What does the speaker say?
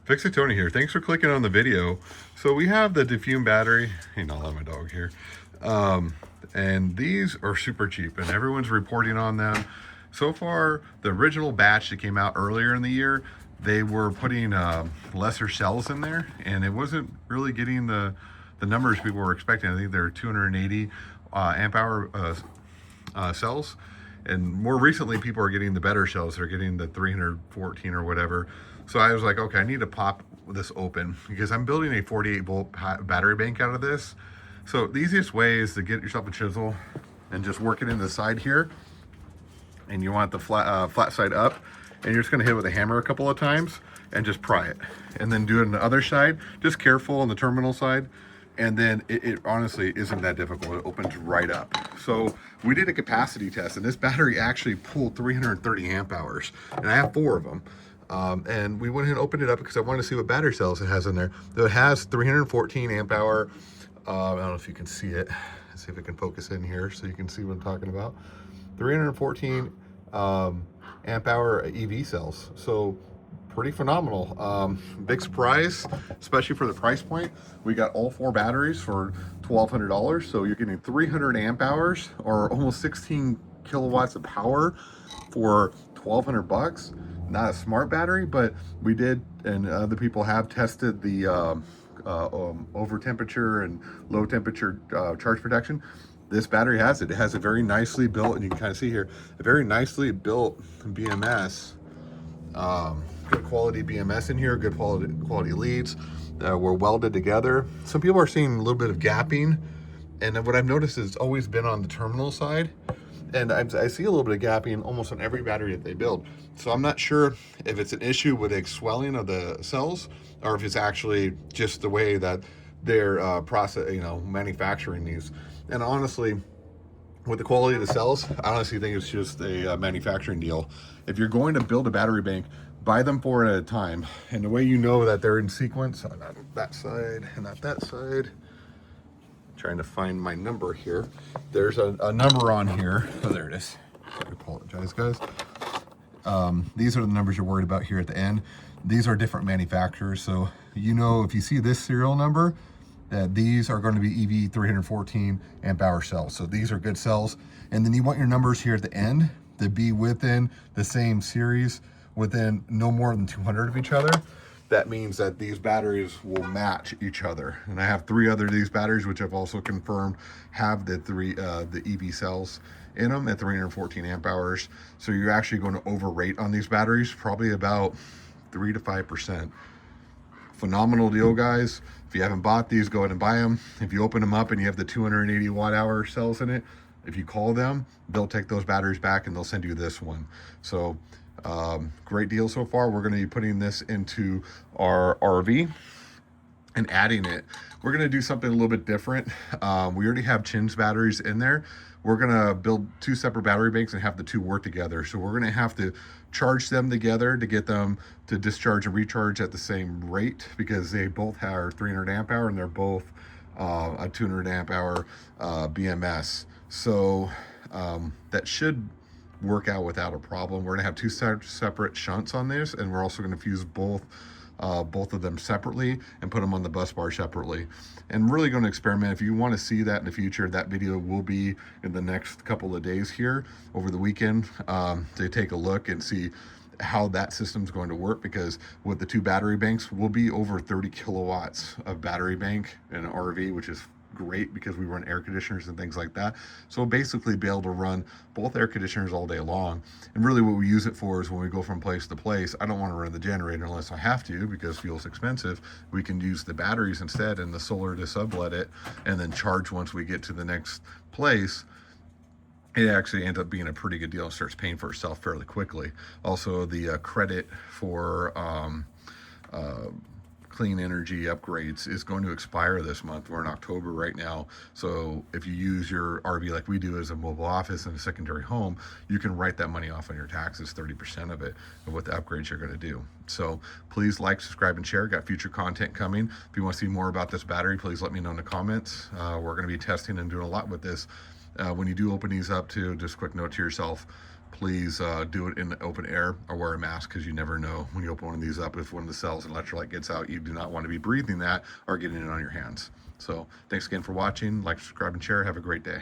Fix It Tony here. Thanks for clicking on the video. So we have the Dumfume battery. Hey, not let my dog here. And these are super cheap, and everyone's reporting on them. So far, the original batch that came out earlier in the year, they were putting lesser cells in there, and it wasn't really getting the numbers people were expecting. I think they're 280 amp hour cells. And more recently, people are getting the better cells. They're getting the 314 or whatever. So I was like, okay, I need to pop this open because I'm building a 48 volt battery bank out of this. So the easiest way is to get yourself a chisel and just work it in the side here. And you want the flat side up. And you're just gonna hit it with a hammer a couple of times and just pry it. And then do it on the other side, just careful on the terminal side. And then it honestly isn't that difficult. It opens right up. So we did a capacity test, and this battery actually pulled 330 amp hours, and I have 4 of them. And we went ahead and opened it up because I wanted to see what battery cells it has in there. So it has 314 amp hour. I don't know if you can see it. Let's see if it can focus in here so you can see what I'm talking about. 314 amp hour EV cells. So pretty phenomenal. Big surprise, especially for the price point. We got all 4 batteries for $1,200. So you're getting 300 amp hours or almost 16 kilowatts of power for 1,200 bucks. Not a smart battery, but we did, and other people have tested the over temperature and low temperature charge protection. This battery has it. It has a very nicely built, and you can kind of see here, a very nicely built BMS. Good quality BMS in here, good quality leads. Were welded together. Some people are seeing a little bit of gapping, and what I've noticed is it's always been on the terminal side, and I see a little bit of gapping almost on every battery that they build. So I'm not sure if it's an issue with the swelling of the cells, or if it's actually just the way that they're manufacturing these. And honestly, with the quality of the cells, I honestly think it's just a manufacturing deal. If you're going to build a battery bank, buy them 4 at a time. And the way you know that they're in sequence, on that side and not that side, trying to find my number here. There's a number on here. Oh, there it is. I apologize, guys. These are the numbers you're worried about here at the end. These are different manufacturers. So, you know, if you see this serial number, that these are going to be EV 314 amp hour cells. So these are good cells. And then you want your numbers here at the end to be within the same series, within no more than 200 of each other. That means that these batteries will match each other. And I have 3 other of these batteries, which I've also confirmed have the EV cells in them at 314 amp hours. So you're actually going to overrate on these batteries, probably about 3 to 5%. Phenomenal deal, guys. If you haven't bought these, go ahead and buy them. If you open them up and you have the 280 watt hour cells in it, if you call them, they'll take those batteries back and they'll send you this one. So great deal so far. We're going to be putting this into our RV and adding it. We're going to do something a little bit different. We already have Chin's batteries in there. We're going to build 2 separate battery banks and have the 2 work together. So we're going to have to charge them together to get them to discharge and recharge at the same rate, because they both have 300 amp hour and they're both a 200 amp hour BMS. So that should work out without a problem. We're going to have 2 separate shunts on this, and we're also going to fuse both of them separately and put them on the bus bar separately, and really going to experiment. If you want to see that in the future, that video will be in the next couple of days here over the weekend to take a look and see how that system's going to work, because with the 2 battery banks will be over 30 kilowatts of battery bank in an RV, which is great because we run air conditioners and things like that. So we'll basically be able to run both air conditioners all day long. And really what we use it for is when we go from place to place, I don't want to run the generator unless I have to because fuel's expensive. We can use the batteries instead and the solar to sublet it and then charge once we get to the next place. It actually ends up being a pretty good deal and starts paying for itself fairly quickly. Also, the credit for clean energy upgrades is going to expire this month. We're in October right now. So if you use your RV like we do as a mobile office and a secondary home, you can write that money off on your taxes, 30% of it, of what the upgrades you're going to do. So please like, subscribe, and share. Got future content coming. If you want to see more about this battery, please let me know in the comments. We're going to be testing and doing a lot with this. When you do open these up too, just quick note to yourself, please do it in the open air or wear a mask, because you never know when you open one of these up if one of the cells and electrolyte gets out. You do not want to be breathing that or getting it on your hands. So thanks again for watching. Like, subscribe, and share. Have a great day.